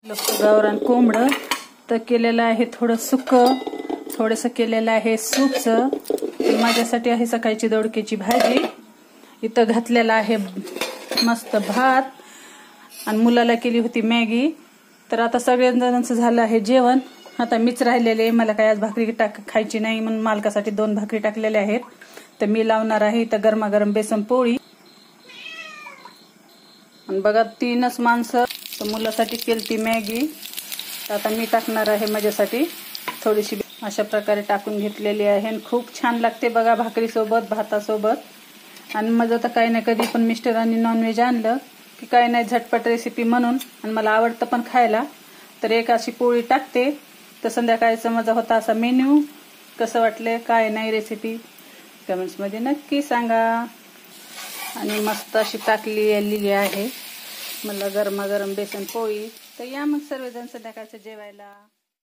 गावरान कोंबडं तर केलेलं आहे थोडं सुकं, थोडंसं केलेलं आहे सूपचं. माझ्यासाठी आहे सकाळची दोडक्याची भाजी. इथं घातलेला आहे मस्त भात आणि मुलाला केली होती मॅगी. तर आता सगळ्यांचं झालं आहे जेवण. आता मीच राहिलेले, मला काय आज भाकरी खायची नाही म्हणून मालकासाठी 2 भाकरी टाकलेल्या आहेत. तर मी लावणार आहे इथं गरमागरम बेसन पोळी. आणि बघा 3च माणसं, तर मुलासाठी केलती मॅगी. तर आता मी टाकणार आहे माझ्यासाठी थोडीशी अशा प्रकारे टाकून घेतलेली आहे. आणि खूप छान लागते बघा भाकरीसोबत, भातासोबत. आणि माझं तर काही नाही, कधी पण मिस्टरांनी नॉनव्हेज आणलं की काही नाही झटपट रेसिपी म्हणून, आणि मला आवडतं पण खायला, तर एक अशी पोळी टाकते. तर संध्याकाळचा माझा होता असा मेन्यू. कसं वाटलं काय नाही रेसिपी कमेंट्समध्ये नक्की सांगा. आणि मस्त अशी टाकलेली आहे मला गरमागरम बेसन पोळी. तर या मग सर्वजण संध्याकाळचं जेवायला.